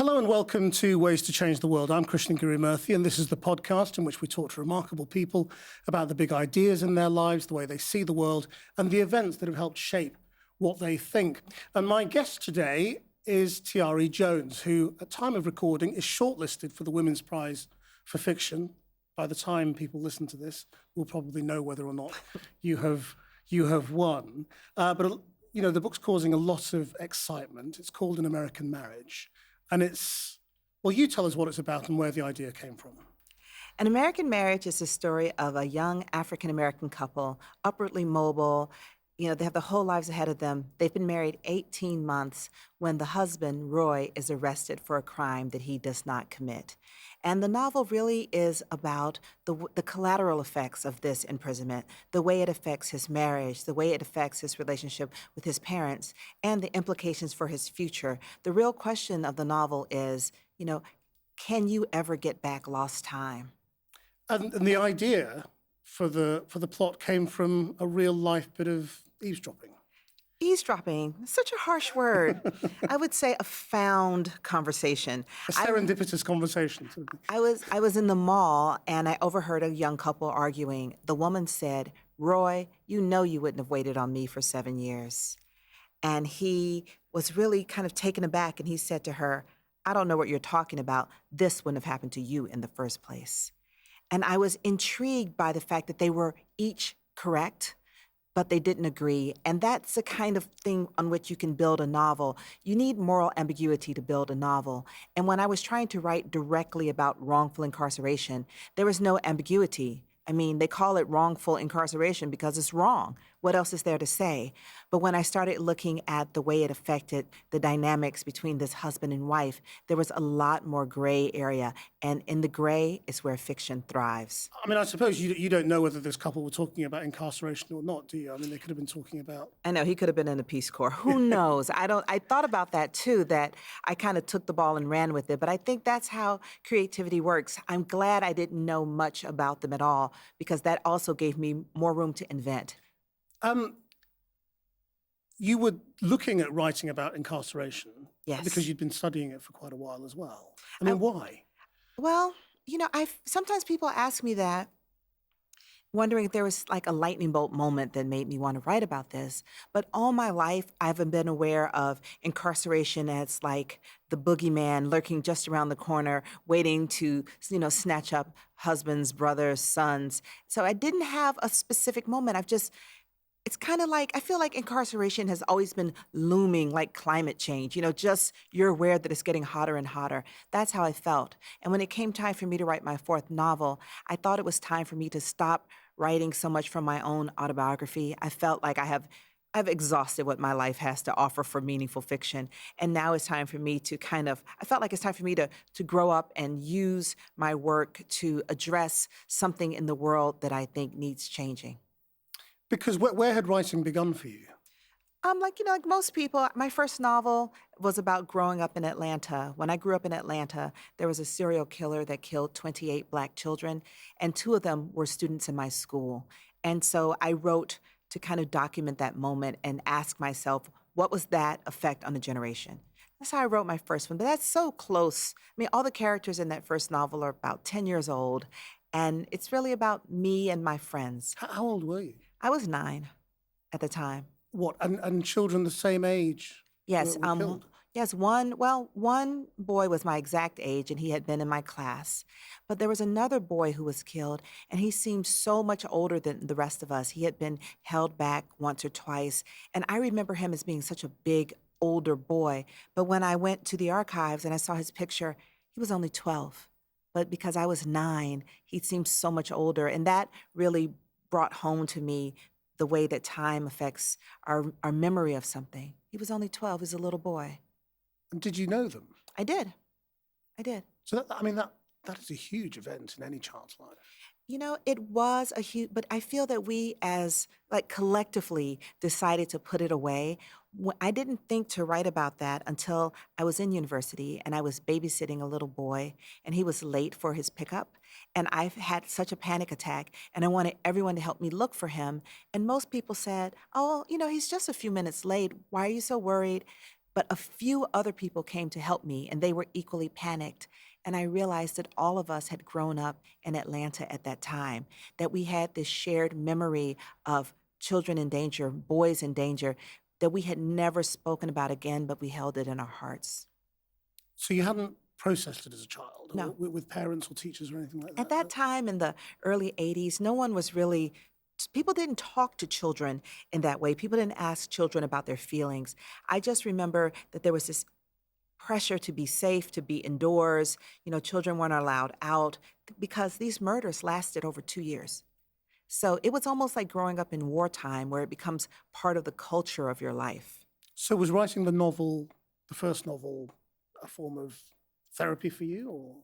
Hello and welcome to Ways to Change the World. I'm Krishnan Guru-Murthy, and this is the podcast in which we talk to remarkable people about the big ideas in their lives, the way they see the world, and the events that have helped shape what they think. And my guest today is Tayari Jones, who, at time of recording, is shortlisted for the Women's Prize for Fiction. By the time people listen to this, we'll probably know whether or not you have won. But you know, the book's causing a lot of excitement. It's called An American Marriage. And well, you tell us what it's about and where the idea came from. An American Marriage is the story of a young African-American couple, upwardly mobile. You know, they have their whole lives ahead of them. They've been married 18 months when the husband, Roy, is arrested for a crime that he does not commit. And the novel really is about the collateral effects of this imprisonment, the way it affects his marriage, the way it affects his relationship with his parents, and the implications for his future. The real question of the novel is, you know, can you ever get back lost time? And the idea for the plot came from a real life bit of eavesdropping. Eavesdropping, such a harsh word. I would say a found conversation. A serendipitous conversation. I was in the mall and I overheard a young couple arguing. The woman said, "Roy, you know you wouldn't have waited on me for 7 years." And he was really kind of taken aback and he said to her, "I don't know what you're talking about. This wouldn't have happened to you in the first place." And I was intrigued by the fact that they were each correct, but they didn't agree. And that's the kind of thing on which you can build a novel. You need moral ambiguity to build a novel. And when I was trying to write directly about wrongful incarceration, there was no ambiguity. I mean, they call it wrongful incarceration because it's wrong. What else is there to say? But when I started looking at the way it affected the dynamics between this husband and wife, there was a lot more gray area. And in the gray is where fiction thrives. I mean, I suppose you don't know whether this couple were talking about incarceration or not, do you? I mean, they could have been talking about... I know, he could have been in the Peace Corps. Who knows? I thought about that too, that I kind of took the ball and ran with it. But I think that's how creativity works. I'm glad I didn't know much about them at all, because that also gave me more room to invent. You were looking at writing about incarceration. Yes. Because you'd been studying it for quite a while as well. I mean, why? Well, you know, sometimes people ask me that, wondering if there was like a lightning bolt moment that made me want to write about this. But all my life, I haven't been aware of incarceration as like the boogeyman lurking just around the corner, waiting to, you know, snatch up husbands, brothers, sons. So I didn't have a specific moment. It's kind of like, I feel like incarceration has always been looming like climate change. You know, just you're aware that it's getting hotter and hotter. That's how I felt. And when it came time for me to write my fourth novel, I thought it was time for me to stop writing so much from my own autobiography. I felt like I've exhausted what my life has to offer for meaningful fiction. And now it's time for me to I felt like it's time for me to grow up and use my work to address something in the world that I think needs changing. Because where had writing begun for you? Like most people, my first novel was about growing up in Atlanta. When I grew up in Atlanta, there was a serial killer that killed 28 Black children, and 2 of them were students in my school. And so I wrote to kind of document that moment and ask myself, what was that effect on a generation? That's how I wrote my first one, but that's so close. I mean, all the characters in that first novel are about 10 years old, and it's really about me and my friends. How old were you? I was 9 at the time. What, and children the same age? Yes, were killed? yes, one boy was my exact age and he had been in my class. But there was another boy who was killed and he seemed so much older than the rest of us. He had been held back once or twice. And I remember him as being such a big, older boy. But when I went to the archives and I saw his picture, he was only 12. But because I was 9, he seemed so much older. And that really brought home to me the way that time affects our memory of something. He was only 12, he was a little boy. And did you know them? I did. So that is a huge event in any child's life. You know, it was a huge, but I feel that we as, like, collectively decided to put it away. I didn't think to write about that until I was in university and I was babysitting a little boy and he was late for his pickup. And I've had such a panic attack and I wanted everyone to help me look for him. And most people said, oh, you know, he's just a few minutes late. Why are you so worried? But a few other people came to help me, and they were equally panicked. And I realized that all of us had grown up in Atlanta at that time, that we had this shared memory of children in danger, boys in danger, that we had never spoken about again, but we held it in our hearts. So you hadn't processed it as a child, or No. with parents or teachers or anything like that? At that time in the early 80s, no one was really, people didn't talk to children in that way. People didn't ask children about their feelings. I just remember that there was this pressure to be safe, to be indoors. Children weren't allowed out because these murders lasted over 2 years. So it was almost like growing up in wartime where it becomes part of the culture of your life. So was writing the first novel, a form of therapy for you, or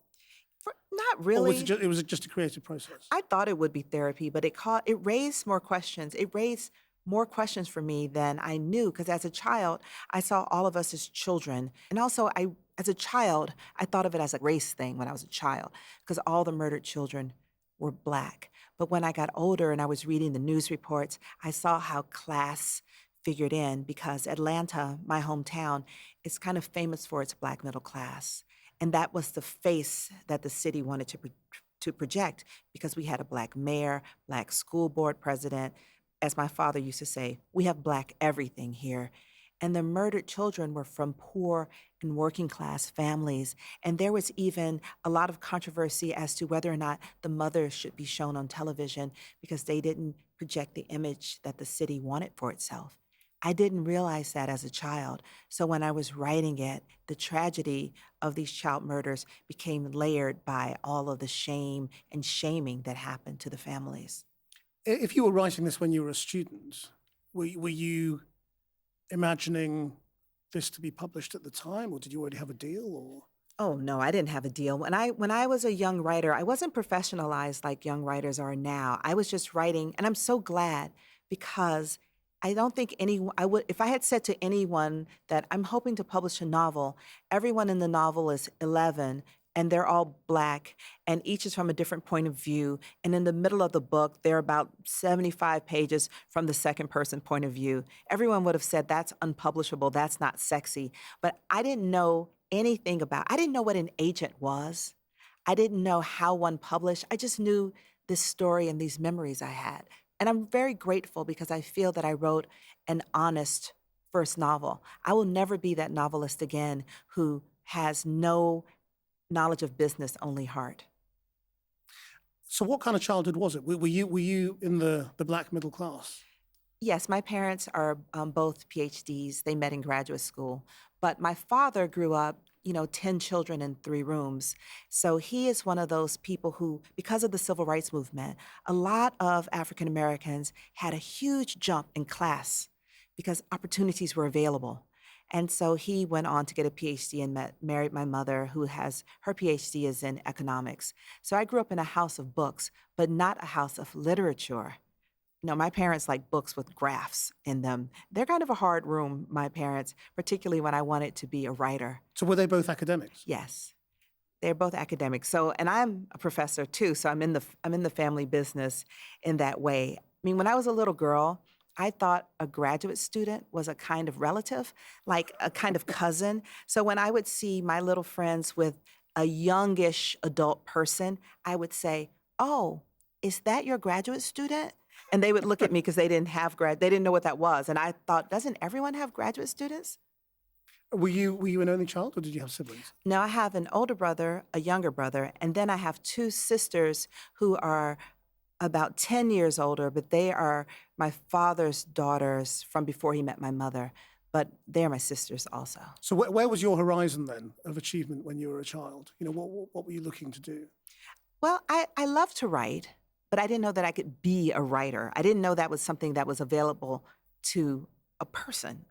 Not or really. was it just a creative process? I thought it would be therapy, but it raised more questions. It raised more questions for me than I knew, because as a child, I saw all of us as children. And also, as a child, I thought of it as a race thing when I was a child, because all the murdered children were Black. But when I got older and I was reading the news reports, I saw how class figured in, because Atlanta, my hometown, is kind of famous for its Black middle class. And that was the face that the city wanted to project, because we had a Black mayor, Black school board president. As my father used to say, we have Black everything here. And the murdered children were from poor and working class families. And there was even a lot of controversy as to whether or not the mothers should be shown on television, because they didn't project the image that the city wanted for itself. I didn't realize that as a child. So when I was writing it, the tragedy of these child murders became layered by all of the shame and shaming that happened to the families. If you were writing this when you were a student, were you imagining this to be published at the time, or did you already have a deal? Or Oh no, I didn't have a deal. When I was a young writer, I wasn't professionalized like young writers are now. I was just writing, and I'm so glad, because I don't think I would, if I had said to anyone that I'm hoping to publish a novel, everyone in the novel is 11 and they're all Black, and each is from a different point of view. And in the middle of the book, they're about 75 pages from the second person point of view. Everyone would have said, that's unpublishable, that's not sexy. But I didn't know I didn't know what an agent was. I didn't know how one published. I just knew this story and these memories I had. And I'm very grateful, because I feel that I wrote an honest first novel. I will never be that novelist again who has no knowledge of business, only heart. so, what kind of childhood was it? Were you in the Black middle class? Yes, my parents are both PhDs. They met in graduate school. But my father grew up, 10 children in 3 rooms. So he is one of those people who, because of the civil rights movement, a lot of African Americans had a huge jump in class because opportunities were available. And so he went on to get a PhD and married my mother, who has her PhD is in economics. So I grew up in a house of books, but not a house of literature. My parents like books with graphs in them. They're kind of a hard room, my parents, particularly when I wanted to be a writer. So were they both academics? Yes, they're both academics. So, and I'm a professor too, so I'm in the family business in that way. I mean, when I was a little girl, I thought a graduate student was a kind of relative, like a kind of cousin. So when I would see my little friends with a youngish adult person, I would say, "Oh, is that your graduate student?" And they would look at me because they didn't know what that was. And I thought, doesn't everyone have graduate students? Were you an only child, or did you have siblings? Now I have an older brother, a younger brother, and then I have 2 sisters who are about 10 years older, but they are my father's daughters from before he met my mother. But they're my sisters also. So where was your horizon then of achievement when you were a child? What were you looking to do? Well, I love to write, but I didn't know that I could be a writer. I didn't know that was something that was available to a person.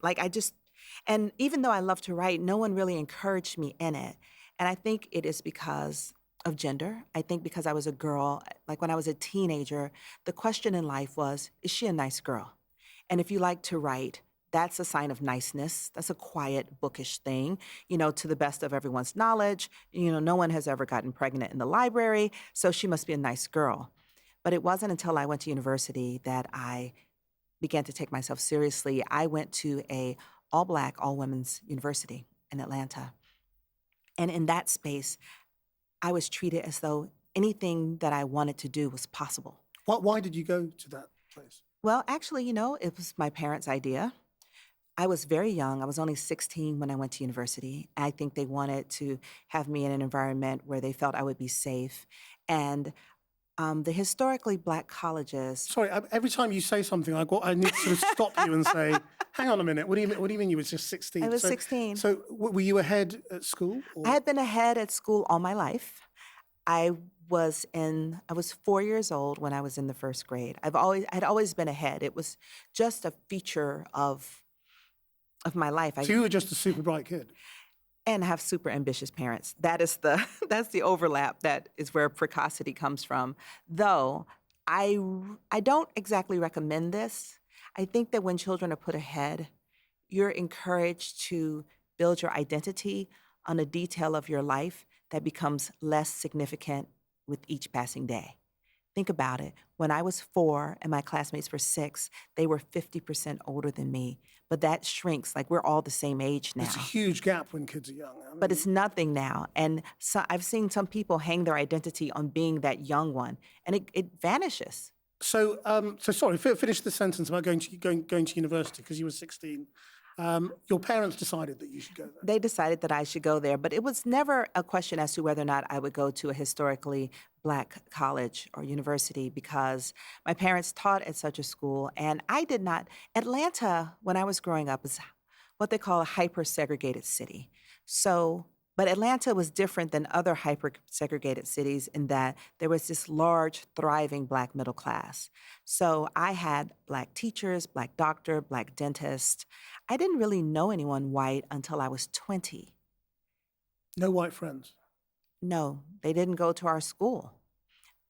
And even though I love to write, no one really encouraged me in it. And I think it is because of gender. I think because I was a girl, like when I was a teenager, the question in life was, is she a nice girl? And if you like to write, that's a sign of niceness. That's a quiet, bookish thing, to the best of everyone's knowledge. No one has ever gotten pregnant in the library, so she must be a nice girl. But it wasn't until I went to university that I began to take myself seriously. I went to a all Black, all women's university in Atlanta. And in that space, I was treated as though anything that I wanted to do was possible. Why did you go to that place? Well, actually, it was my parents' idea. I was very young. I was only 16 when I went to university. I think they wanted to have me in an environment where they felt I would be safe. And the historically Black colleges. Sorry, every time you say something, I need to sort of stop you and say, hang on a minute, what do you mean you were just 16? I was 16. So were you ahead at school? Or? I had been ahead at school all my life. I was 4 years old when I was in the first grade. I'd always been ahead. It was just a feature of my life. So you were just a super bright kid? And have super ambitious parents. That's the overlap. That is where precocity comes from. Though I don't exactly recommend this. I think that when children are put ahead, you're encouraged to build your identity on a detail of your life that becomes less significant with each passing day. Think about it. When I was 4 and my classmates were 6, they were 50% older than me. But that shrinks, like we're all the same age now. It's a huge gap when kids are young. But it's nothing now. And so I've seen some people hang their identity on being that young one, and it vanishes. So sorry, finish the sentence about going to university because you were 16. Your parents decided that you should go there. They decided that I should go there, but it was never a question as to whether or not I would go to a historically Black college or university because my parents taught at such a school, and I did not. Atlanta, when I was growing up, is what they call a hyper-segregated city. But Atlanta was different than other hyper-segregated cities in that there was this large, thriving Black middle class. So I had Black teachers, Black doctor, Black dentist. I didn't really know anyone white until I was 20. No white friends? No, they didn't go to our school.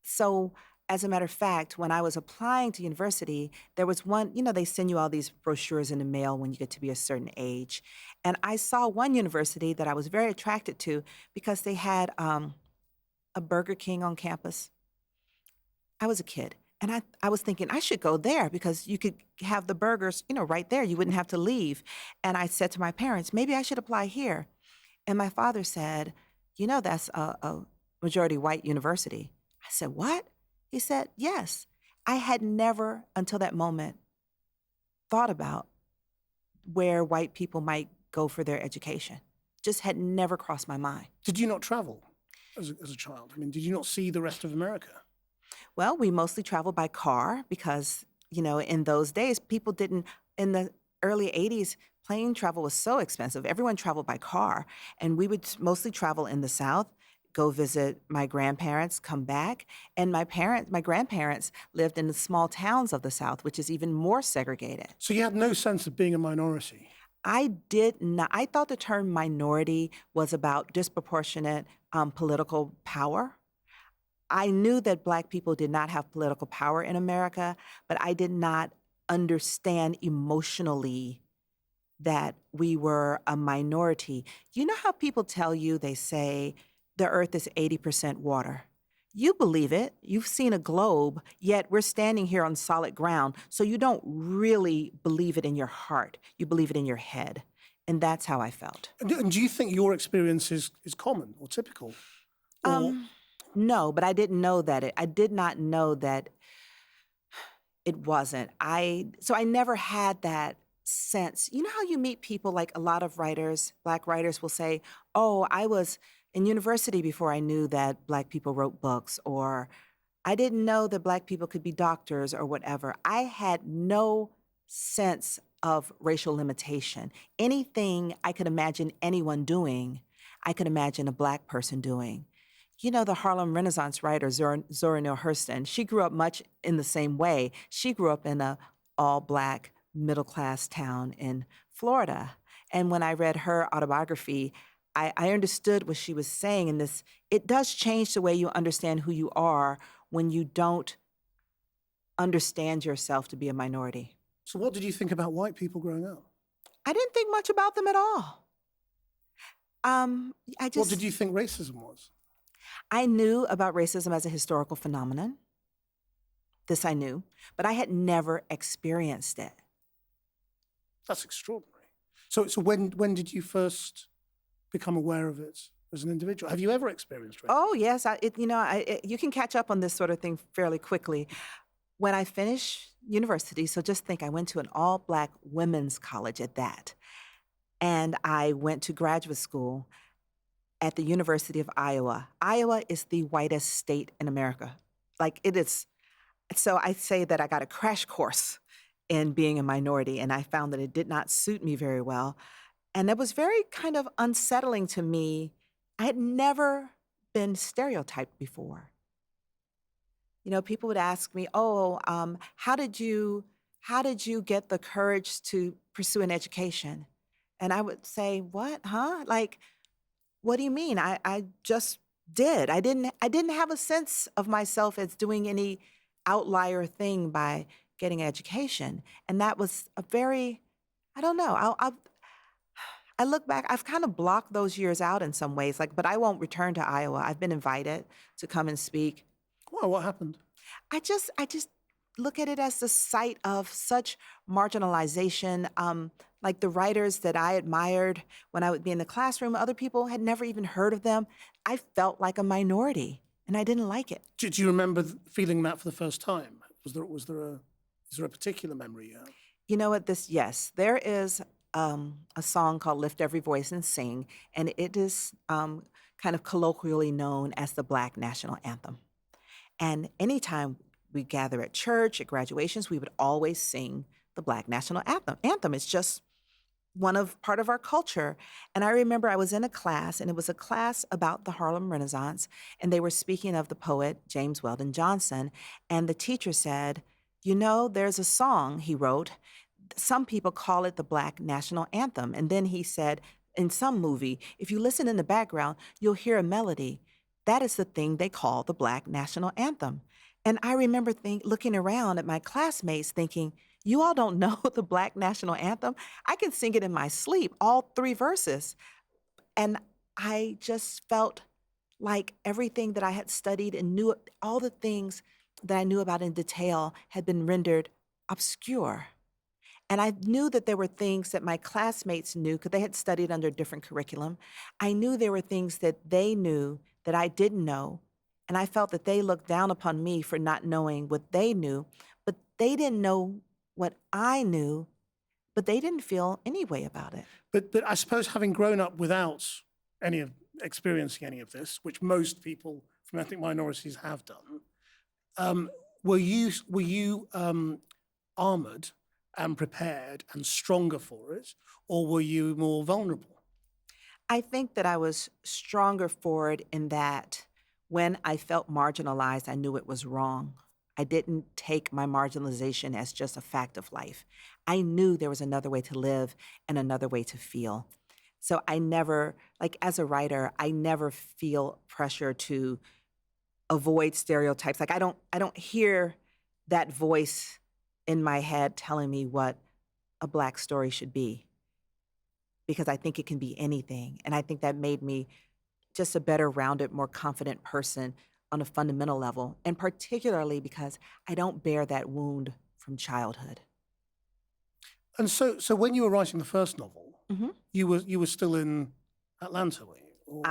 So as a matter of fact, when I was applying to university, there was one, they send you all these brochures in the mail when you get to be a certain age. And I saw one university that I was very attracted to because they had a Burger King on campus. I was a kid. And I was thinking, I should go there because you could have the burgers, right there. You wouldn't have to leave. And I said to my parents, maybe I should apply here. And my father said, that's a majority white university. I said, what? He said, yes. I had never, until that moment, thought about where white people might go for their education. Just had never crossed my mind. Did you not travel as a child? I mean, did you not see the rest of America? Well, we mostly traveled by car because, in those days, people didn't, in the early 80s, plane travel was so expensive. Everyone traveled by car. And we would mostly travel in the South, go visit my grandparents, come back. And my grandparents lived in the small towns of the South, which is even more segregated. So you had no sense of being a minority? I did not. I thought the term minority was about disproportionate political power. I knew that Black people did not have political power in America, but I did not understand emotionally that we were a minority. You know how people tell you, they say, the earth is 80% water. You believe it. You've seen a globe, yet we're standing here on solid ground, so you don't really believe it in your heart. You believe it in your head. And that's how I felt. And do you think your experience is common or typical? Or... No, but I didn't know that I did not know that it wasn't. So I never had that sense. You know how you meet people, like a lot of writers, Black writers will say, oh, I was in university before I knew that Black people wrote books, or I didn't know that Black people could be doctors or whatever. I had no sense of racial limitation. Anything I could imagine anyone doing, I could imagine a Black person doing. The Harlem Renaissance writer, Zora Neale Hurston, she grew up much in the same way. She grew up in an all-Black, middle-class town in Florida. And when I read her autobiography, I understood what she was saying in this. It does change the way you understand who you are when you don't understand yourself to be a minority. So what did you think about white people growing up? I didn't think much about them at all. What did you think racism was? I knew about racism as a historical phenomenon. This I knew, but I had never experienced it. That's extraordinary. So when did you first become aware of it as an individual? Have you ever experienced racism? Oh, yes. You can catch up on this sort of thing fairly quickly. When I finished university, so just think I went to an all-Black women's college at that. And I went to graduate school at the University of Iowa. Iowa is the whitest state in America. Like it is. So I say that I got a crash course in being a minority, and I found that it did not suit me very well. And it was very kind of unsettling to me. I had never been stereotyped before. You know, people would ask me, "Oh, how did you get the courage to pursue an education?" And I would say, "What? Huh? Like, what do you mean? I just did. I didn't have a sense of myself as doing any outlier thing by getting an education." And that was a very, I don't know. I look back, I've kind of blocked those years out in some ways, like, but I won't return to Iowa. I've been invited to come and speak. Well, what happened? I just look at it as the site of such marginalization. Like the writers that I admired when I would be in the classroom, other people had never even heard of them. I felt like a minority, and I didn't like it. Do you remember feeling that for the first time? Is there a particular memory you have? You know what? Yes, there is a song called "Lift Every Voice and Sing," and it is kind of colloquially known as the Black National Anthem. And anytime we gather at church, at graduations, we would always sing the Black National Anthem. Anthem is just part of our culture. And I remember I was in a class, and it was a class about the Harlem Renaissance, and they were speaking of the poet James Weldon Johnson. And the teacher said, "You know, there's a song he wrote. Some people call it the Black National Anthem." And then he said, in some movie, if you listen in the background, you'll hear a melody. That is the thing they call the Black National Anthem. And I remember looking around at my classmates thinking, you all don't know the Black National Anthem? I can sing it in my sleep, all 3 verses. And I just felt like everything that I had studied and knew, all the things that I knew about in detail had been rendered obscure. And I knew that there were things that my classmates knew because they had studied under a different curriculum. I knew there were things that they knew that I didn't know. And I felt that they looked down upon me for not knowing what they knew, but they didn't know what I knew, but they didn't feel any way about it. But I suppose having grown up without experiencing any of this, which most people from ethnic minorities have done, were you armored and prepared and stronger for it, or were you more vulnerable? I think that I was stronger for it in that when I felt marginalized, I knew it was wrong. I didn't take my marginalization as just a fact of life. I knew there was another way to live and another way to feel. So I never, like as a writer, I never feel pressure to avoid stereotypes. Like I don't hear that voice in my head telling me what a Black story should be, because I think it can be anything. And I think that made me just a better rounded, more confident person on a fundamental level, and particularly because I don't bear that wound from childhood. And so when you were writing the first novel, you were still in Atlanta, were you? Or...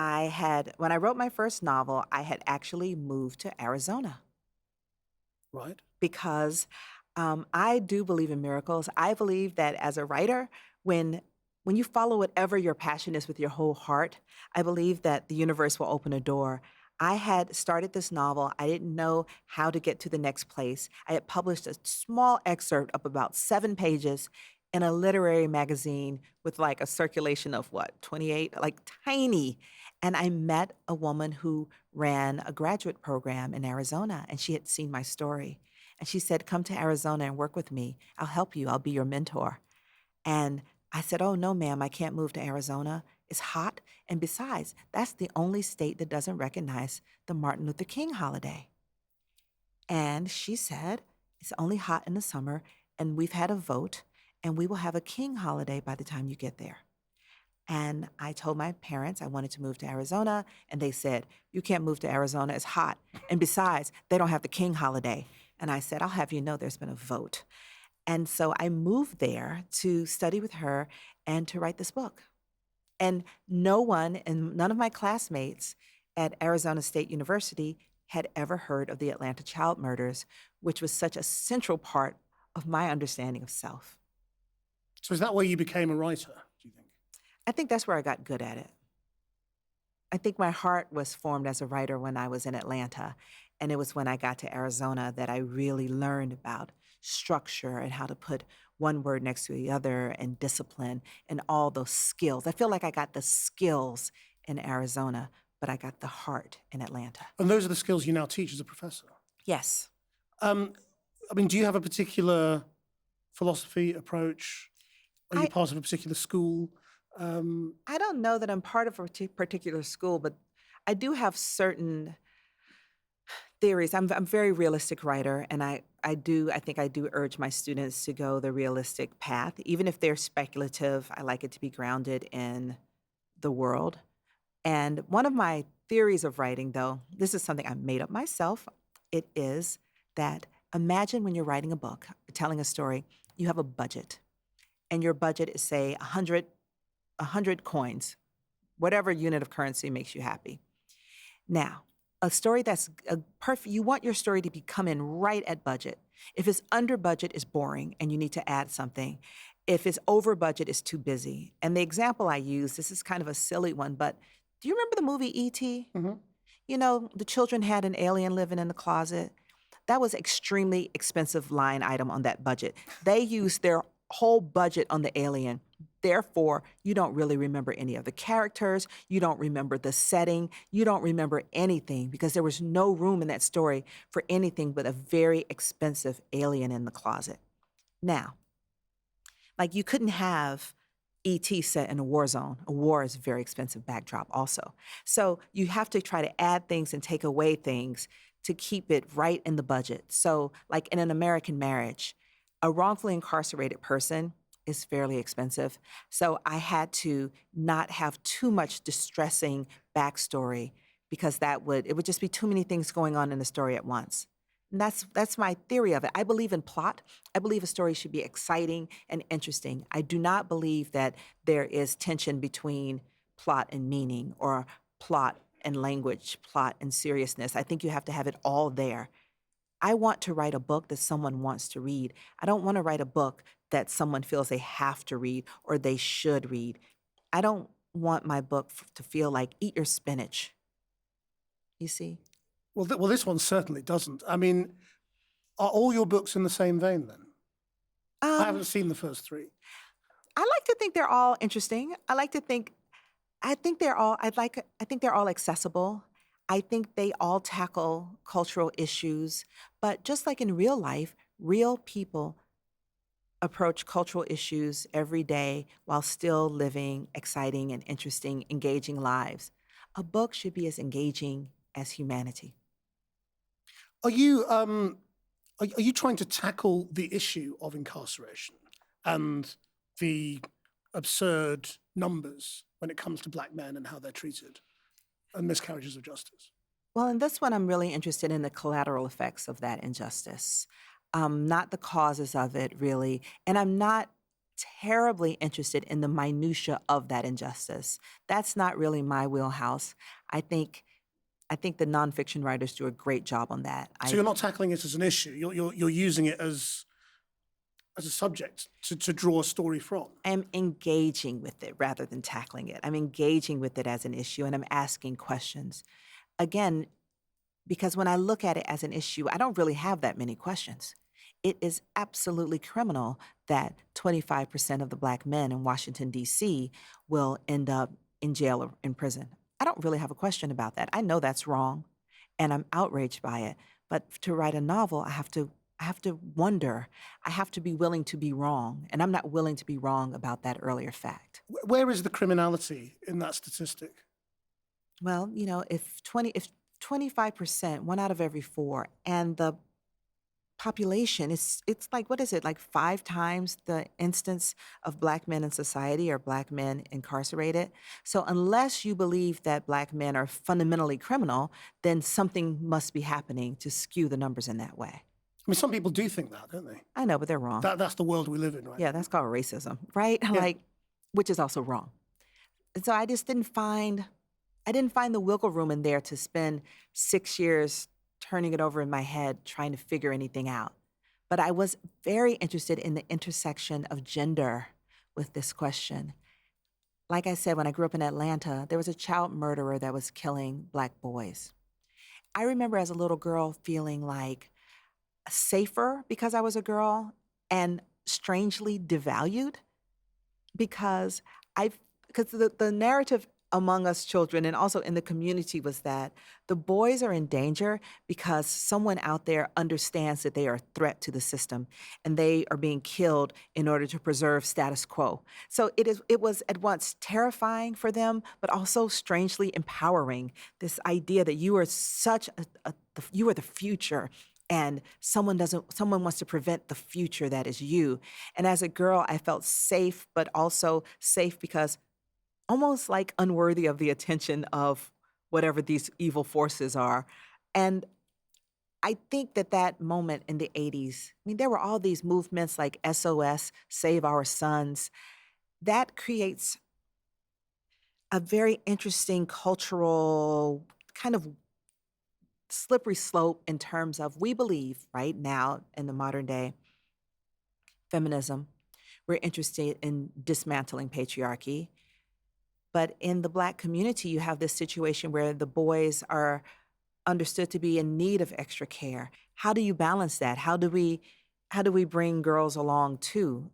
When I wrote my first novel, I had actually moved to Arizona. Right. Because I do believe in miracles. I believe that as a writer, when you follow whatever your passion is with your whole heart, I believe that the universe will open a door. I had started this novel. I didn't know how to get to the next place. I had published a small excerpt of about 7 pages in a literary magazine with like a circulation of 28, like tiny. And I met a woman who ran a graduate program in Arizona, and she had seen my story. And she said, "Come to Arizona and work with me. I'll help you. I'll be your mentor." And I said, "Oh, no, ma'am, I can't move to Arizona. It's hot. And besides, that's the only state that doesn't recognize the Martin Luther King holiday." And she said, "It's only hot in the summer, and we've had a vote, and we will have a King holiday by the time you get there." And I told my parents I wanted to move to Arizona, and they said, "You can't move to Arizona. It's hot. And besides, they don't have the King holiday." And I said, "I'll have you know there's been a vote." And so I moved there to study with her and to write this book. And no one and none of my classmates at Arizona State University had ever heard of the Atlanta child murders, which was such a central part of my understanding of self. So is that where you became a writer, do you think? I think that's where I got good at it. I think my heart was formed as a writer when I was in Atlanta. And it was when I got to Arizona that I really learned about structure and how to put one word next to the other and discipline and all those skills. I feel like I got the skills in Arizona, but I got the heart in Atlanta. And those are the skills you now teach as a professor. Yes. I mean, do you have a particular philosophy, approach? Are you part of a particular school? I don't know that I'm part of a particular school, but I do have certain theories. I'm a very realistic writer, and I think I do urge my students to go the realistic path. Even if they're speculative, I like it to be grounded in the world. And one of my theories of writing, though, this is something I made up myself. It is that imagine when you're writing a book, telling a story, you have a budget, and your budget is, say, 100 coins, whatever unit of currency makes you happy. Now, a story that's you want your story to be come in right at budget. If it's under budget, it's boring and you need to add something. If it's over budget, it's too busy. And the example I use, this is kind of a silly one, but do you remember the movie E.T.? Mm-hmm. You know, the children had an alien living in the closet. That was extremely expensive line item on that budget. They used their whole budget on the alien. Therefore, you don't really remember any of the characters. You don't remember the setting. You don't remember anything because there was no room in that story for anything but a very expensive alien in the closet. Now, like you couldn't have E.T. set in a war zone. A war is a very expensive backdrop also. So you have to try to add things and take away things to keep it right in the budget. So like in an American marriage, a wrongfully incarcerated person is fairly expensive. So I had to not have too much distressing backstory because it would just be too many things going on in the story at once. And that's my theory of it. I believe in plot. I believe a story should be exciting and interesting. I do not believe that there is tension between plot and meaning or plot and language, plot and seriousness. I think you have to have it all there. I want to write a book that someone wants to read. I don't want to write a book that someone feels they have to read or they should read. I don't want my book to feel like eat your spinach. You see? Well, this one certainly doesn't. I mean, are all your books in the same vein then? I haven't seen the first three. I like to think they're all interesting. I think they're all accessible. I think they all tackle cultural issues, but just like in real life, real people approach cultural issues every day while still living exciting and interesting, engaging lives. A book should be as engaging as humanity. Are you trying to tackle the issue of incarceration and the absurd numbers when it comes to Black men and how they're treated and miscarriages of justice? Well, in this one, I'm really interested in the collateral effects of that injustice, not the causes of it, really. And I'm not terribly interested in the minutia of that injustice. That's not really my wheelhouse. I think the nonfiction writers do a great job on that. So you're not tackling it as an issue. You're using it as a subject to draw a story from. I'm engaging with it rather than tackling it. I'm engaging with it as an issue, and I'm asking questions. Again, because when I look at it as an issue, I don't really have that many questions. It is absolutely criminal that 25% of the Black men in Washington, D.C. will end up in jail or in prison. I don't really have a question about that. I know that's wrong, and I'm outraged by it. But to write a novel, I have to wonder. I have to be willing to be wrong, and I'm not willing to be wrong about that earlier fact. Where is the criminality in that statistic? Well, you know, if 25%, 1 out of every 4, and the population it's like, what is it, like 5 times the instance of Black men in society or Black men incarcerated. So unless you believe that Black men are fundamentally criminal, then something must be happening to skew the numbers in that way. I mean, some people do think that, don't they? I know, but they're wrong. That's the world we live in right Yeah, now. that's called racism, right? Yeah. Like, which is also wrong. And so I just didn't find the wiggle room in there to spend 6 years turning it over in my head trying to figure anything out. But I was very interested in the intersection of gender with this question. Like I said, when I grew up in Atlanta, there was a child murderer that was killing Black boys. I remember as a little girl feeling like safer because I was a girl and strangely devalued because the narrative among us children and also in the community was that the boys are in danger because someone out there understands that they are a threat to the system and they are being killed in order to preserve status quo. So it was at once terrifying for them, but also strangely empowering. This idea that you are you are the future and someone wants to prevent the future that is you. And as a girl, I felt safe, but also safe because almost like unworthy of the attention of whatever these evil forces are. And I think that moment in the 80s, I mean, there were all these movements like SOS, Save Our Sons. That creates a very interesting cultural kind of slippery slope in terms of we believe right now in the modern day feminism, we're interested in dismantling patriarchy. But in the Black community, you have this situation where the boys are understood to be in need of extra care. How do you balance that? How do we bring girls along too?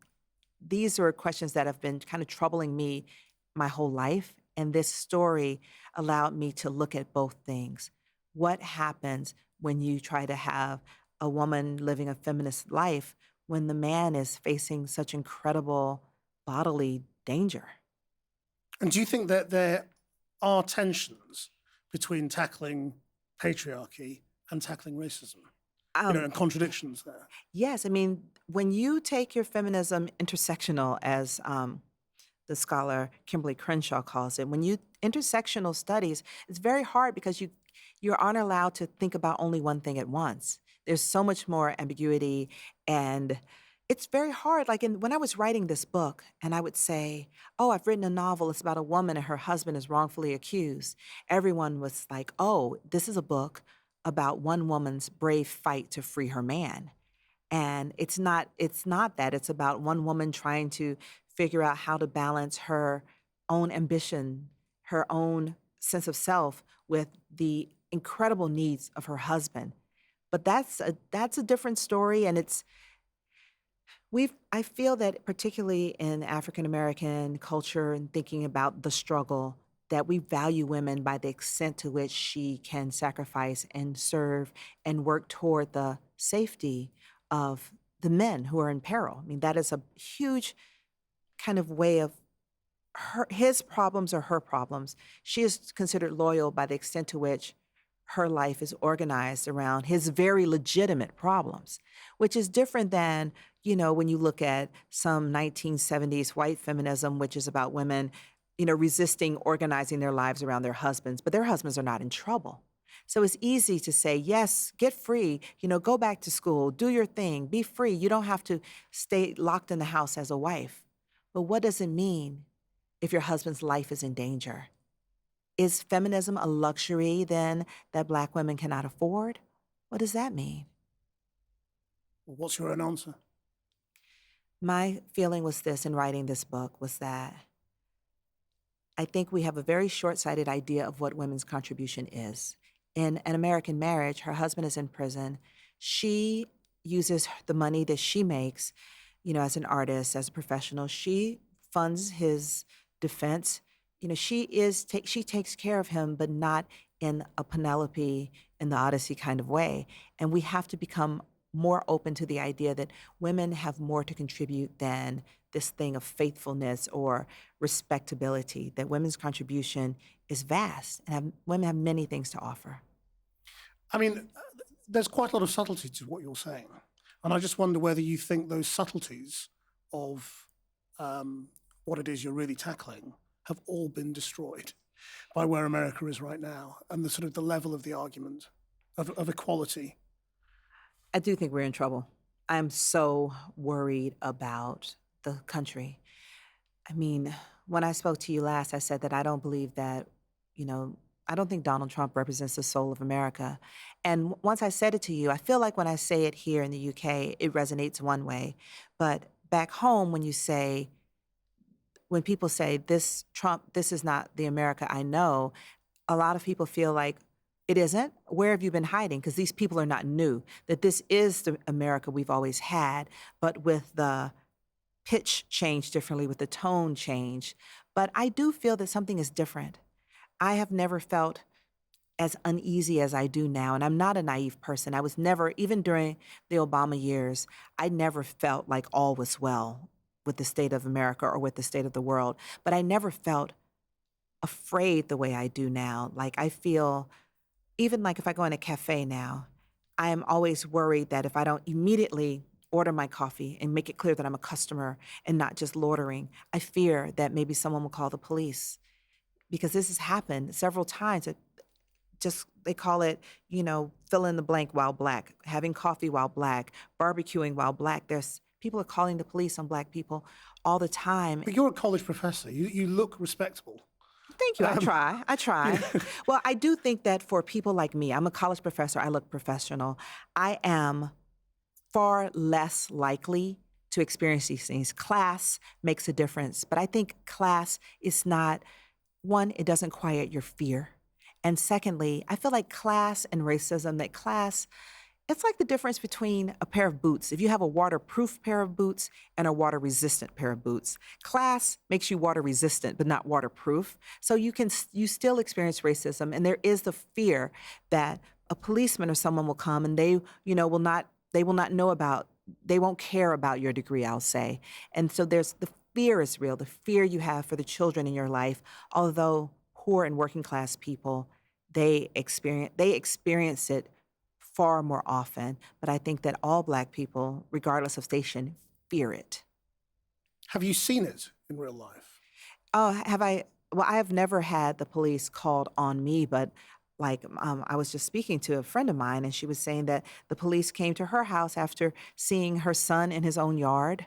These are questions that have been kind of troubling me my whole life. And this story allowed me to look at both things. What happens when you try to have a woman living a feminist life when the man is facing such incredible bodily danger? And do you think that there are tensions between tackling patriarchy and tackling racism? And contradictions there? Yes. I mean, when you take your feminism intersectional, as the scholar Kimberly Crenshaw calls it, when you intersectional studies, it's very hard because you aren't allowed to think about only one thing at once. There's so much more ambiguity, and it's very hard. Like when I was writing this book, and I would say, "Oh, I've written a novel. It's about a woman and her husband is wrongfully accused." Everyone was like, "Oh, this is a book about one woman's brave fight to free her man." And it's not that. It's about one woman trying to figure out how to balance her own ambition, her own sense of self with the incredible needs of her husband. But that's a different story, and I feel that particularly in African American culture and thinking about the struggle, that we value women by the extent to which she can sacrifice and serve and work toward the safety of the men who are in peril. I mean, that is a huge kind of way of his problems are her problems. She is considered loyal by the extent to which her life is organized around his very legitimate problems, which is different than, when you look at some 1970s white feminism, which is about women, resisting organizing their lives around their husbands, but their husbands are not in trouble. So it's easy to say, yes, get free, go back to school, do your thing, be free. You don't have to stay locked in the house as a wife. But what does it mean if your husband's life is in danger? Is feminism a luxury then that Black women cannot afford? What does that mean? What's your own answer? My feeling was this in writing this book was that I think we have a very short-sighted idea of what women's contribution is. In an American marriage, her husband is in prison. She uses the money that she makes, as an artist, as a professional. She funds his defense. She takes care of him, but not in a Penelope in the Odyssey kind of way. And we have to become more open to the idea that women have more to contribute than this thing of faithfulness or respectability, that women's contribution is vast and women have many things to offer. I mean, there's quite a lot of subtlety to what you're saying. And I just wonder whether you think those subtleties of what it is you're really tackling have all been destroyed by where America is right now and the level of the argument of equality. I do think we're in trouble. I'm so worried about the country. I mean, when I spoke to you last, I said that I don't believe that, you know, I don't think Donald Trump represents the soul of America. And once I said it to you, I feel like when I say it here in the UK, it resonates one way. But back home, when people say this Trump, this is not the America I know, a lot of people feel like it isn't. Where have you been hiding? Because these people are not new, that this is the America we've always had, but with the pitch change differently, with the tone change. But I do feel that something is different. I have never felt as uneasy as I do now. And I'm not a naive person. I was never, even during the Obama years, I never felt like all was well with the state of America or with the state of the world. But I never felt afraid the way I do now. Like I feel, even like if I go in a cafe now, I am always worried that if I don't immediately order my coffee and make it clear that I'm a customer and not just loitering, I fear that maybe someone will call the police because this has happened several times. They call it, fill in the blank while black, having coffee while black, barbecuing while black. There's people are calling the police on black people all the time. But you're a college professor. You look respectable. Thank you. I try. You know, Well, I do think that for people like me, I'm a college professor. I look professional. I am far less likely to experience these things. Class makes a difference, but I think class is not, one, it doesn't quiet your fear. And secondly, I feel like class and racism, that class, it's like the difference between a pair of boots. If you have a waterproof pair of boots and a water-resistant pair of boots, class makes you water-resistant, but not waterproof. So you still experience racism, and there is the fear that a policeman or someone will come and they won't care about your degree, I'll say. And so the fear is real, the fear you have for the children in your life, although poor and working class people, they experience it far more often, but I think that all Black people, regardless of station, fear it. have you seen it in real life? Oh, have I? Well, I have never had the police called on me, but I was just speaking to a friend of mine, and she was saying that the police came to her house after seeing her son in his own yard.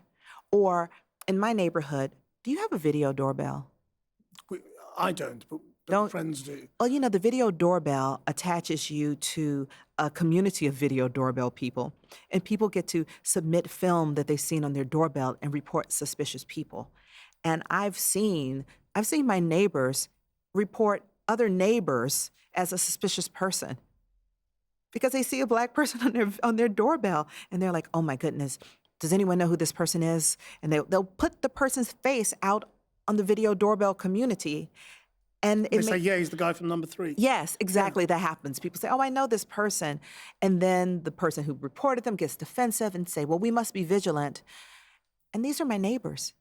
Or in my neighborhood, do you have a video doorbell? I don't, but Don't friends do. Well, the video doorbell attaches you to a community of video doorbell people, and people get to submit film that they've seen on their doorbell and report suspicious people. And I've seen my neighbors report other neighbors as a suspicious person because they see a Black person on their doorbell, and they're like, "Oh my goodness, does anyone know who this person is?" And they'll put the person's face out on the video doorbell community. And They say, yeah, he's the guy from number 3. Yes, exactly. That happens. People say, "Oh, I know this person." And then the person who reported them gets defensive and say, "Well, we must be vigilant." And these are my neighbors.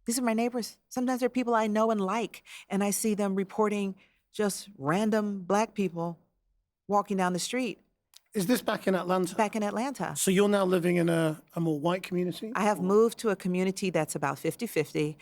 These are my neighbors. Sometimes they're people I know and like, and I see them reporting just random Black people walking down the street. Is this back in Atlanta? Back in Atlanta. So you're now living in a more white community? I have moved to a community that's about 50-50.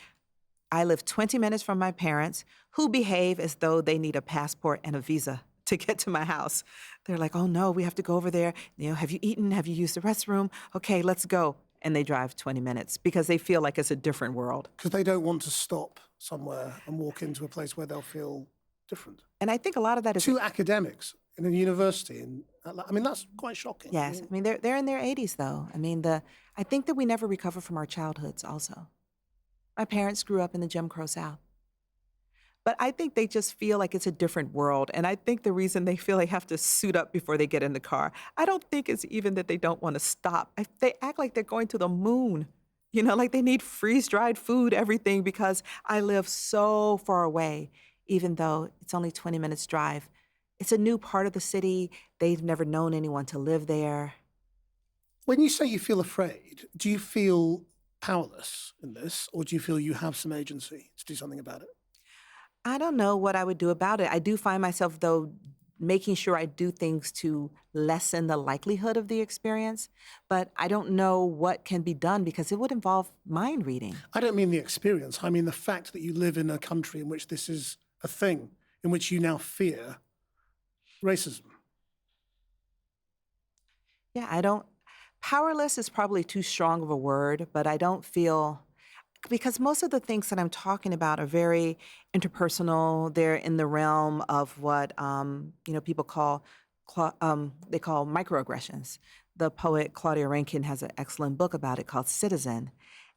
I live 20 minutes from my parents, who behave as though they need a passport and a visa to get to my house. They're like, "Oh no, we have to go over there. Have you eaten? Have you used the restroom? Okay, let's go." And they drive 20 minutes because they feel like it's a different world. Because they don't want to stop somewhere and walk into a place where they'll feel different. And I think a lot of that is... 2 academics in a university. That's quite shocking. Yes. They're in their 80s, though. I think that we never recover from our childhoods also. My parents grew up in the Jim Crow South. But I think they just feel like it's a different world. And I think the reason they feel they have to suit up before they get in the car, I don't think it's even that they don't want to stop. They act like they're going to the moon, like they need freeze-dried food, everything, because I live so far away, even though it's only 20 minutes drive. It's a new part of the city. They've never known anyone to live there. When you say you feel afraid, do you feel powerless in this, or do you feel you have some agency to do something about it? I don't know what I would do about it. I do find myself, though, making sure I do things to lessen the likelihood of the experience, but I don't know what can be done because it would involve mind reading. I don't mean the experience. I mean the fact that you live in a country in which this is a thing, in which you now fear racism. Yeah, I don't, powerless is probably too strong of a word, but I don't feel, because most of the things that I'm talking about are very interpersonal. They're in the realm of what people call they call microaggressions. The poet Claudia Rankine has an excellent book about it called Citizen.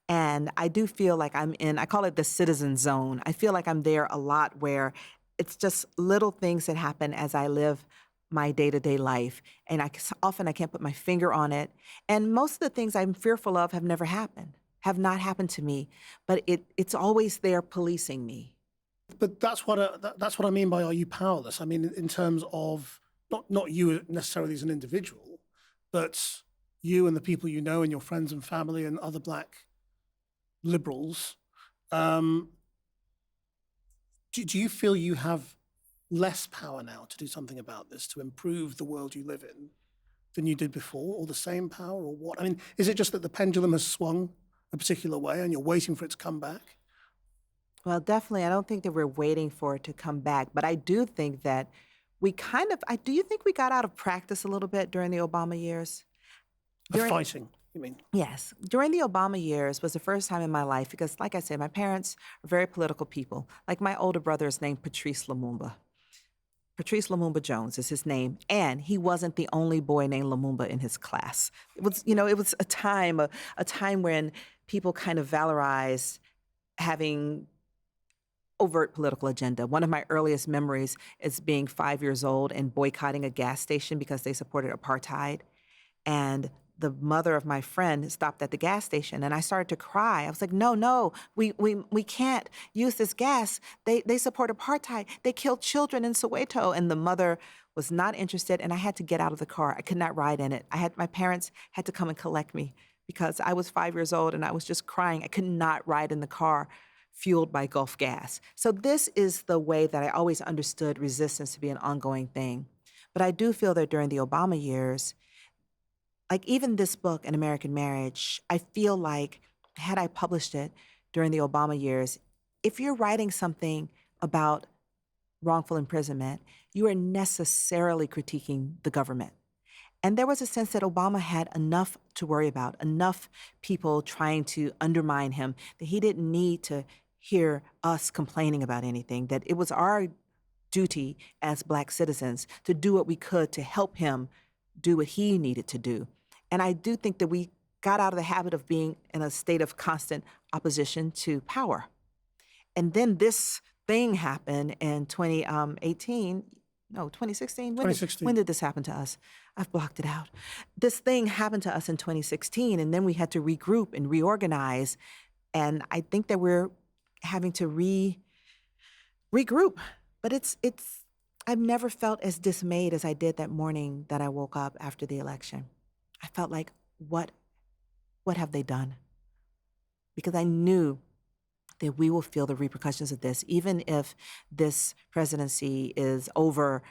And I do feel like I'm in, I call it the citizen zone. I feel like I'm there a lot where it's just little things that happen as I live my day-to-day life. And often I can't put my finger on it. And most of the things I'm fearful of have never happened, have not happened to me, but it's always there policing me. But that's what I mean by are you powerless? I mean in terms of not you necessarily as an individual, but you and the people you know and your friends and family and other Black liberals. Do you feel you have less power now to do something about this, to improve the world you live in, than you did before, or the same power, or what? I mean, is it just that the pendulum has swung a particular way and you're waiting for it to come back? Well, definitely, I don't think that we're waiting for it to come back, but I do think that do you think we got out of practice a little bit during the Obama years? Of fighting, you mean? Yes. During the Obama years was the first time in my life because, like I said, my parents are very political people. Like my older brother is named Patrice Lumumba. Patrice Lumumba Jones is his name, and he wasn't the only boy named Lumumba in his class. It was a time when people kind of valorized having overt political agenda. One of my earliest memories is being 5 years old and boycotting a gas station because they supported apartheid. And the mother of my friend stopped at the gas station and I started to cry. I was like, no, we can't use this gas. They support apartheid. They killed children in Soweto. And the mother was not interested and I had to get out of the car. I could not ride in it. My parents had to come and collect me because I was 5 years old and I was just crying. I could not ride in the car fueled by Gulf gas. So this is the way that I always understood resistance to be an ongoing thing. But I do feel that during the Obama years, like even this book, An American Marriage, I feel like had I published it during the Obama years, if you're writing something about wrongful imprisonment, you are necessarily critiquing the government. And there was a sense that Obama had enough to worry about, enough people trying to undermine him, that he didn't need to hear us complaining about anything, that it was our duty as Black citizens to do what we could to help him do what he needed to do. And I do think that we got out of the habit of being in a state of constant opposition to power. And then this thing happened in 2016. 2016. When did this happen to us? I've blocked it out. This thing happened to us in 2016, and then we had to regroup and reorganize. And I think that we're having to regroup. But I've never felt as dismayed as I did that morning that I woke up after the election. I felt like, what have they done? Because I knew that we will feel the repercussions of this, even if this presidency is over,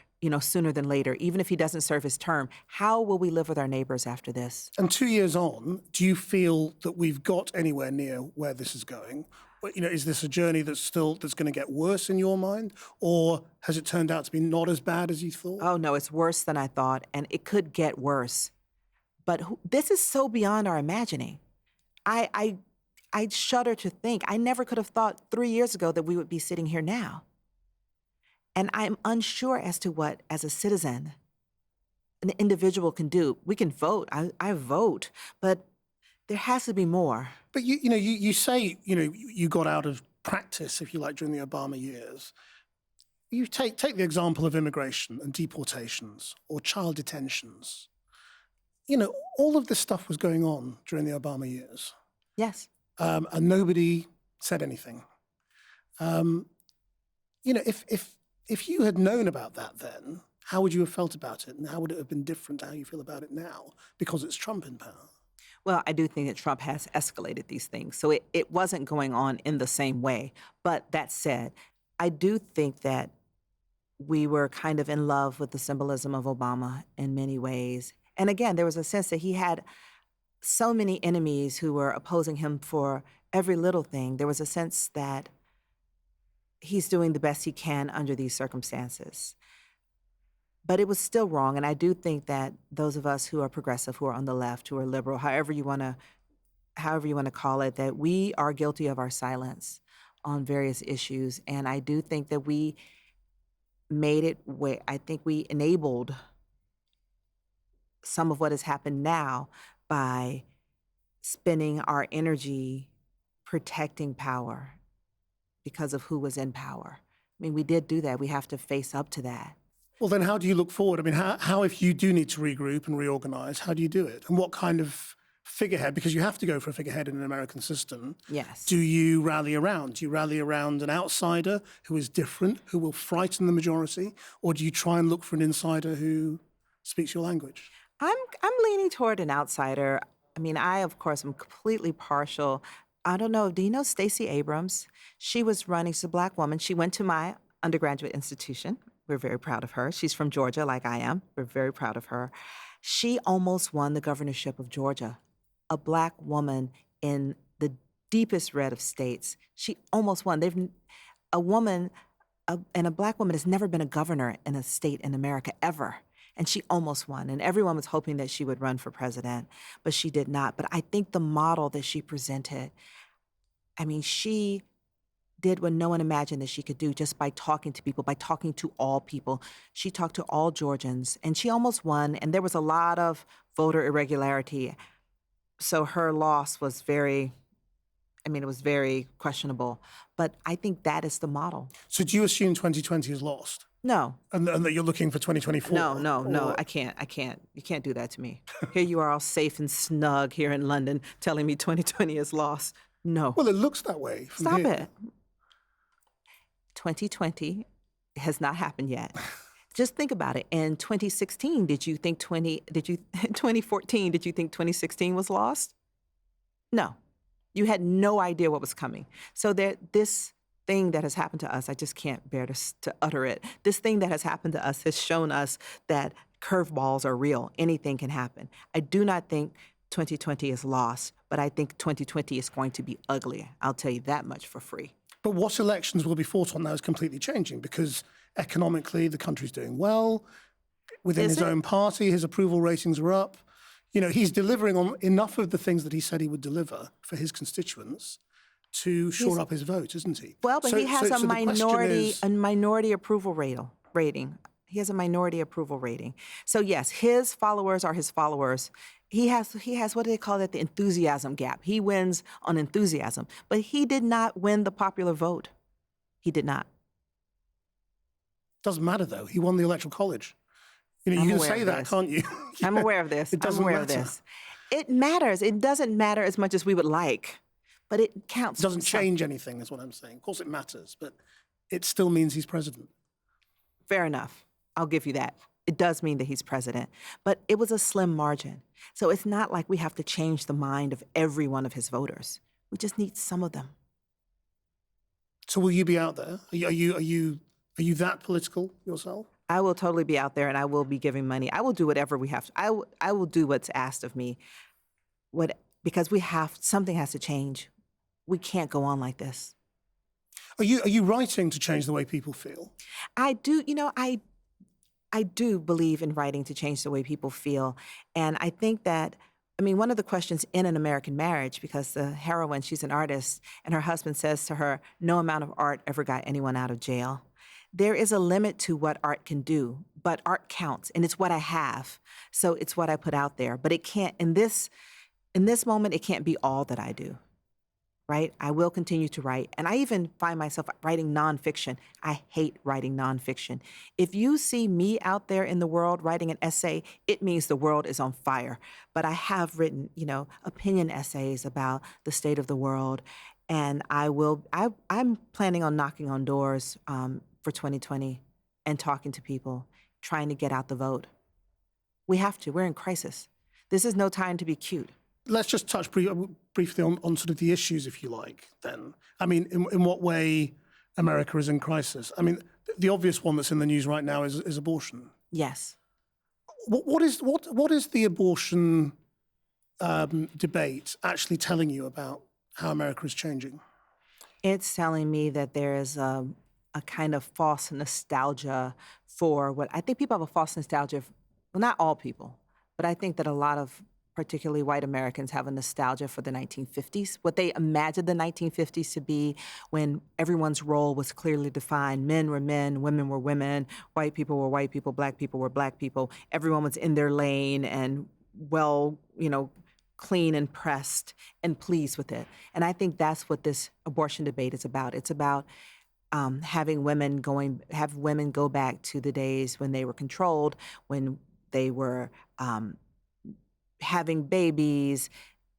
sooner than later, even if he doesn't serve his term. How will we live with our neighbors after this? And 2 years on, do you feel that we've got anywhere near where this is going? Is this a journey that's going to get worse in your mind? Or has it turned out to be not as bad as you thought? Oh, no, it's worse than I thought, and it could get worse. But this is so beyond our imagining. I shudder to think. I never could have thought 3 years ago that we would be sitting here now. And I'm unsure as to what, as a citizen, an individual can do. We can vote. I vote, but there has to be more. But you say you got out of practice, if you like, during the Obama years. You take the example of immigration and deportations or child detentions. All of this stuff was going on during the Obama years. Yes. And nobody said anything. If you had known about that then, how would you have felt about it? And how would it have been different to how you feel about it now? Because it's Trump in power. Well, I do think that Trump has escalated these things. So it wasn't going on in the same way. But that said, I do think that we were kind of in love with the symbolism of Obama in many ways. And again, there was a sense that he had so many enemies who were opposing him for every little thing. There was a sense that he's doing the best he can under these circumstances. But it was still wrong. And I do think that those of us who are progressive, who are on the left, who are liberal, however you want to call it, that we are guilty of our silence on various issues. And I do think that we I think we enabled some of what has happened now by spending our energy protecting power because of who was in power. I mean, we did do that. We have to face up to that. Well, then how do you look forward? I mean, how if you do need to regroup and reorganize, how do you do it? And what kind of figurehead, because you have to go for a figurehead in an American system, Yes. do you rally around? Do you rally around an outsider who is different, who will frighten the majority? Or do you try and look for an insider who speaks your language? I'm leaning toward an outsider. I mean, I, of course, am completely partial. I don't know. Do you know Stacey Abrams? She was running. She's a Black woman. She went to my undergraduate institution. We're very proud of her. She's from Georgia, like I am. We're very proud of her. She almost won the governorship of Georgia. A Black woman in the deepest red of states. She almost won. A Black woman has never been a governor in a state in America ever. And she almost won. And everyone was hoping that she would run for president, but she did not. But I think the model that she presented, I mean, she did what no one imagined that she could do just by talking to people, by talking to all people. She talked to all Georgians, and she almost won. And there was a lot of voter irregularity. So her loss was it was very questionable. But I think that is the model. So do you assume 2020 is lost? No. And that you're looking for 2024? No, I can't. You can't do that to me. Here you are all safe and snug here in London telling me 2020 is lost. No. Well, it looks that way from Stop here. it. 2020 has not happened yet. Just think about it. In 2014, did you think 2016 was lost? No. You had no idea what was coming. So this thing that has happened to us, I just can't bear to utter it. This thing that has happened to us has shown us that curveballs are real. Anything can happen. I do not think 2020 is lost, but I think 2020 is going to be ugly. I'll tell you that much for free. But what elections will be fought on now is completely changing because economically the country's doing well. Within his own party, his approval ratings are up. You know, he's delivering on enough of the things that he said he would deliver for his constituents to shore up his vote, isn't he? Well, but he has a minority approval rating. He has a minority approval rating. So yes, his followers are his followers. He has what do they call it? The enthusiasm gap. He wins on enthusiasm, but he did not win the popular vote. He did not. Doesn't matter though. He won the Electoral College. You know, you can say that, can't you? I'm aware of this. It doesn't matter. It matters. It doesn't matter as much as we would like, but it counts. It doesn't change anything, is what I'm saying. Of course it matters, but it still means he's president. Fair enough. I'll give you that. It does mean that he's president, but it was a slim margin. So it's not like we have to change the mind of every one of his voters. We just need some of them. So will you be out there? Are you that political yourself? I will totally be out there, and I will be giving money. I will do whatever we have to. I will do what's asked of me. Because something has to change. We can't go on like this. Are you writing to change the way people feel? I do. You know, I do believe in writing to change the way people feel, and I think that. I mean, one of the questions in an American marriage, because the heroine, she's an artist, and her husband says to her, "No amount of art ever got anyone out of jail." There is a limit to what art can do, but art counts, and it's what I have. So it's what I put out there. But it can't, in this moment, it can't be all that I do, right? I will continue to write. And I even find myself writing nonfiction. I hate writing nonfiction. If you see me out there in the world writing an essay, it means the world is on fire. But I have written, opinion essays about the state of the world. And I'm planning on knocking on doors, for 2020 and talking to people, trying to get out the vote. We have to. We're in crisis. This is no time to be cute. Let's just touch briefly on sort of the issues, if you like, then. I mean, in what way America is in crisis? I mean, the obvious one that's in the news right now is abortion. Yes. What is the abortion debate actually telling you about how America is changing? It's telling me that there is a a kind of false nostalgia for what I think people have a false nostalgia. Well, not all people, but I think that a lot of particularly white Americans have a nostalgia for the 1950s, what they imagined the 1950s to be when everyone's role was clearly defined. Men were men, women were women, white people were white people, black people were black people. Everyone was in their lane and well, clean and pressed and pleased with it. And I think that's what this abortion debate is about. It's about having women go back to the days when they were controlled, when they were having babies,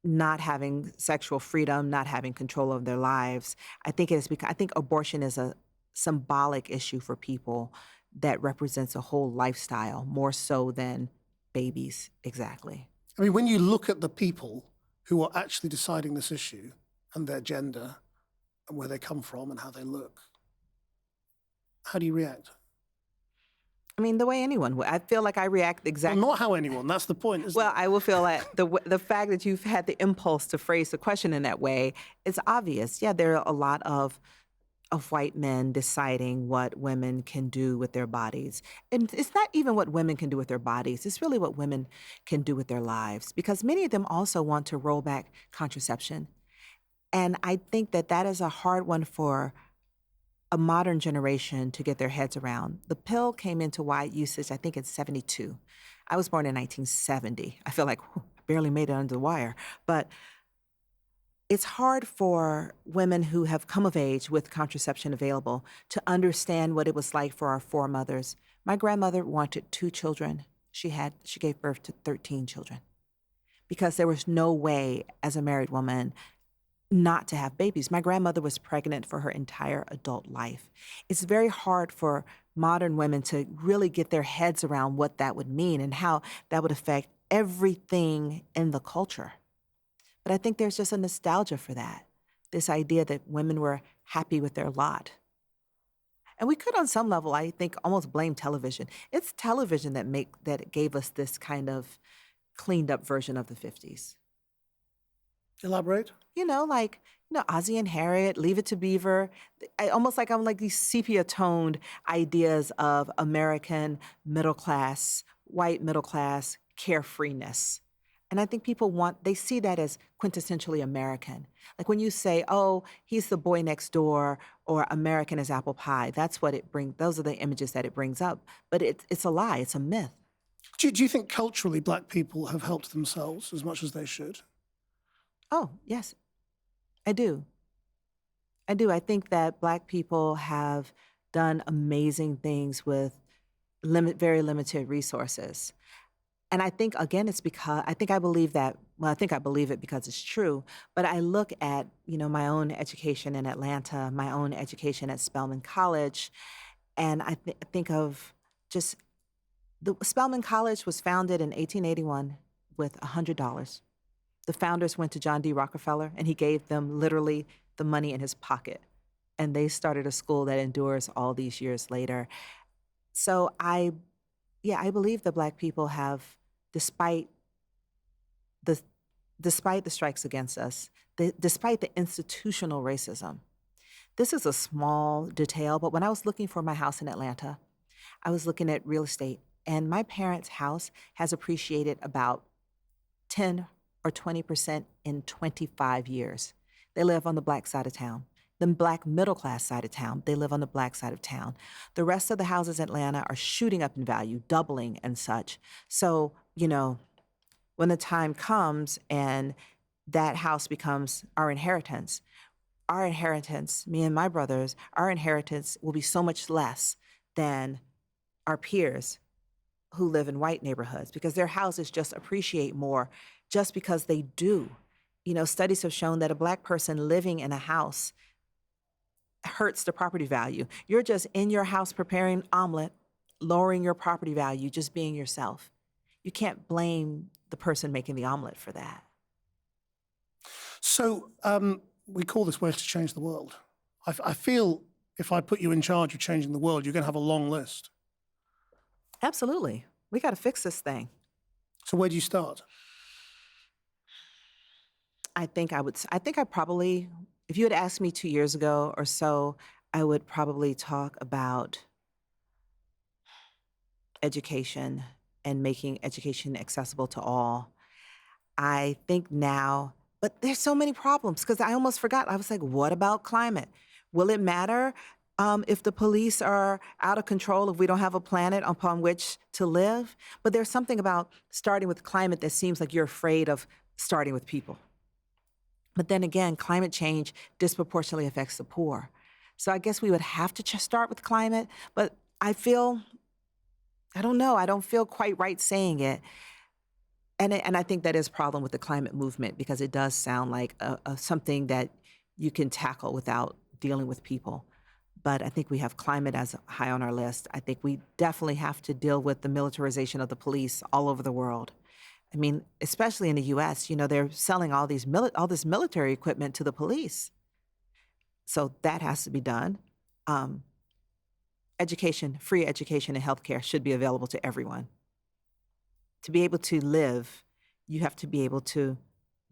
not having sexual freedom, not having control of their lives. I think I think abortion is a symbolic issue for people that represents a whole lifestyle more so than babies exactly. I mean, when you look at the people who are actually deciding this issue and their gender and where they come from and how they look, how do you react? I mean, the way anyone would. I feel like I react exactly. Well, not how anyone. That's the point, isn't Well, it? I will feel like the fact that you've had the impulse to phrase the question in that way is obvious. Yeah, there are a lot of white men deciding what women can do with their bodies. And it's not even what women can do with their bodies. It's really what women can do with their lives, because many of them also want to roll back contraception. And I think that that is a hard one for a modern generation to get their heads around. The pill came into wide usage, I think, in 72. I was born in 1970. I feel like I barely made it under the wire. But it's hard for women who have come of age with contraception available to understand what it was like for our foremothers. My grandmother wanted 2 children. She gave birth to 13 children because there was no way as a married woman not to have babies. My grandmother was pregnant for her entire adult life. It's very hard for modern women to really get their heads around what that would mean and how that would affect everything in the culture. But I think there's just a nostalgia for that, this idea that women were happy with their lot. And we could, on some level, I think, almost blame television. It's television that gave us this kind of cleaned up version of the 50s. Elaborate. Ozzie and Harriet, Leave It to Beaver, almost like I'm like these sepia-toned ideas of American middle class, white middle class carefreeness. And I think they see that as quintessentially American. Like when you say, oh, he's the boy next door, or American as apple pie, that's what it brings, those are the images that it brings up. But it's a lie, it's a myth. Do you think culturally black people have helped themselves as much as they should? Oh, yes, I do. I think that Black people have done amazing things with very limited resources. And I think, again, it's because I believe it because it's true. But I look at, my own education in Atlanta, my own education at Spelman College, and I think of just the Spelman College was founded in 1881 with $100. The founders went to John D. Rockefeller, and he gave them literally the money in his pocket. And they started a school that endures all these years later. So I believe that Black people have, despite the strikes against us, despite the institutional racism. This is a small detail, but when I was looking for my house in Atlanta, I was looking at real estate, and my parents' house has appreciated about 10 or 20% in 25 years. They live on the Black side of town. The Black middle class side of town, they live on the Black side of town. The rest of the houses in Atlanta are shooting up in value, doubling and such. So, when the time comes and that house becomes our inheritance, me and my brothers, our inheritance will be so much less than our peers who live in white neighborhoods, because their houses just appreciate more just because they do. Studies have shown that a Black person living in a house hurts the property value. You're just in your house preparing omelet, lowering your property value, just being yourself. You can't blame the person making the omelet for that. So we call this Ways to Change the World. I feel if I put you in charge of changing the world, you're going to have a long list. Absolutely. We got to fix this thing. So where do you start? I think I probably, if you had asked me 2 years ago or so, I would probably talk about education and making education accessible to all. I think now, but there's so many problems because I almost forgot. I was like, what about climate? Will it matter if the police are out of control, if we don't have a planet upon which to live? But there's something about starting with climate that seems like you're afraid of starting with people. But then again, climate change disproportionately affects the poor. So I guess we would have to start with climate, but I don't know, I don't feel quite right saying it. And I think that is a problem with the climate movement because it does sound like something that you can tackle without dealing with people. But I think we have climate as high on our list. I think we definitely have to deal with the militarization of the police all over the world. I mean, especially in the U.S., they're selling all this military equipment to the police. So that has to be done. Education, free education and healthcare should be available to everyone. To be able to live, you have to be able to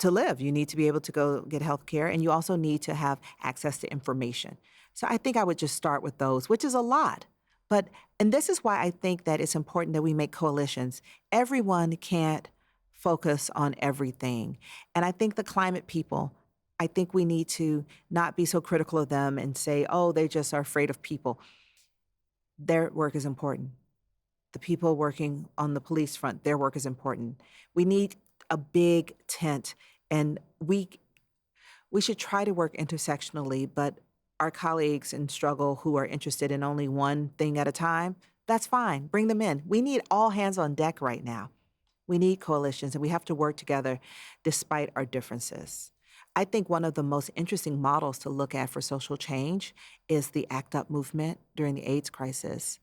live. You need to be able to go get healthcare, and you also need to have access to information. So I think I would just start with those, which is a lot. And this is why I think that it's important that we make coalitions. Everyone can't focus on everything. And I think the climate people, I think we need to not be so critical of them and say, oh, they just are afraid of people. Their work is important. The people working on the police front, their work is important. We need a big tent, and we should try to work intersectionally, but our colleagues in struggle who are interested in only one thing at a time, that's fine. Bring them in. We need all hands on deck right now. We need coalitions, and we have to work together despite our differences. I think one of the most interesting models to look at for social change is the ACT UP movement during the AIDS crisis.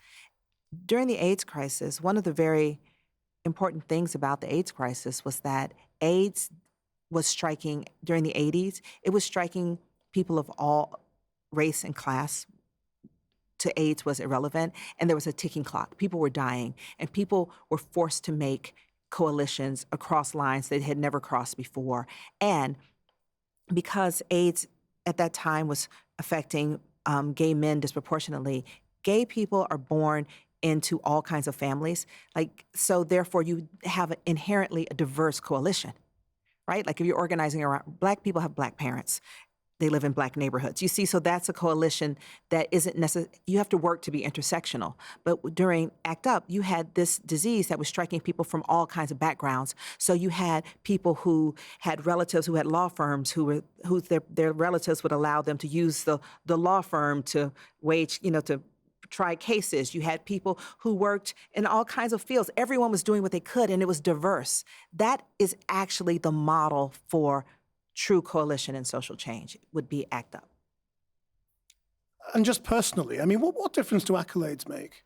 During the AIDS crisis, one of the very important things about the AIDS crisis was that AIDS was striking during the 80s. It was striking people of all race and class. To AIDS was irrelevant, and there was a ticking clock. People were dying, and people were forced to make coalitions across lines they had never crossed before. And because AIDS at that time was affecting gay men disproportionately, gay people are born into all kinds of families. So therefore you have inherently a diverse coalition, right? Like if you're organizing around, Black people have Black parents. They live in Black neighborhoods. You see, so that's a coalition that isn't necessary. You have to work to be intersectional. But during ACT UP, you had this disease that was striking people from all kinds of backgrounds. So you had people who had relatives who had law firms who their relatives would allow them to use the law firm to wage, to try cases. You had people who worked in all kinds of fields. Everyone was doing what they could, and it was diverse. That is actually the model for true coalition and social change. Would be ACT UP. And just personally, I mean, what difference do accolades make?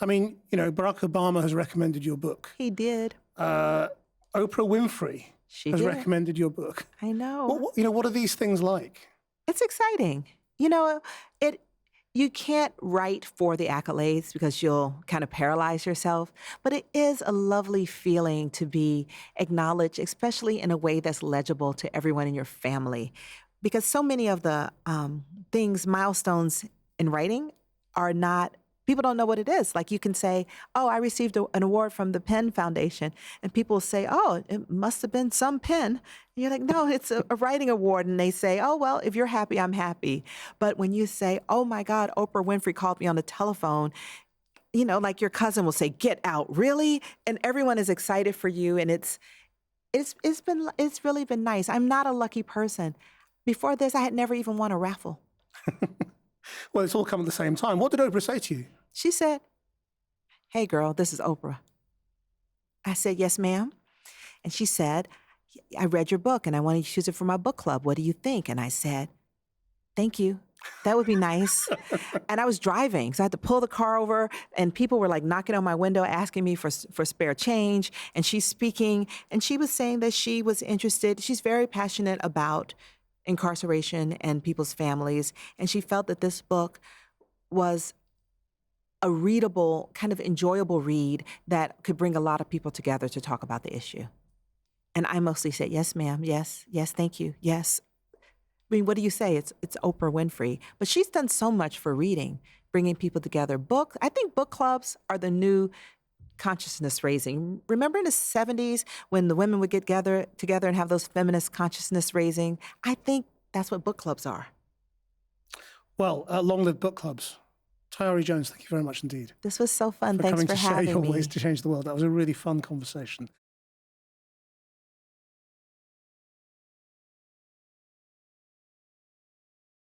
I mean, Barack Obama has recommended your book. He did. Oprah Winfrey has recommended your book. I know. What are these things like? It's exciting. You can't write for the accolades because you'll kind of paralyze yourself, but it is a lovely feeling to be acknowledged, especially in a way that's legible to everyone in your family. Because so many of the milestones in writing are not, people don't know what it is. Like you can say, oh, I received an award from the Penn Foundation. And people say, oh, it must have been some pen. And you're like, no, it's a writing award. And they say, oh, well, if you're happy, I'm happy. But when you say, oh my God, Oprah Winfrey called me on the telephone, like your cousin will say, get out, really? And everyone is excited for you. And it's really been nice. I'm not a lucky person. Before this, I had never even won a raffle. Well, it's all come at the same time. What did Oprah say to you? She said, hey, girl, this is Oprah. I said, yes, ma'am. And she said, I read your book and I want to use it for my book club. What do you think? And I said, thank you. That would be nice. And I was driving, so I had to pull the car over, and people were like knocking on my window, asking me for spare change. And she's speaking, and she was saying that she was interested. She's very passionate about incarceration and people's families. And she felt that this book was a readable, kind of enjoyable read that could bring a lot of people together to talk about the issue. And I mostly said, yes, ma'am, yes, thank you, yes. I mean, what do you say? It's Oprah Winfrey, but she's done so much for reading, bringing people together. I think book clubs are the new consciousness raising. Remember in the 70s when the women would get together and have those feminist consciousness raising? I think that's what book clubs are. Well, long live book clubs. Tayari Jones, thank you very much indeed This was so fun. for Thanks coming for to share having your me. ways to change the world. That was a really fun conversation.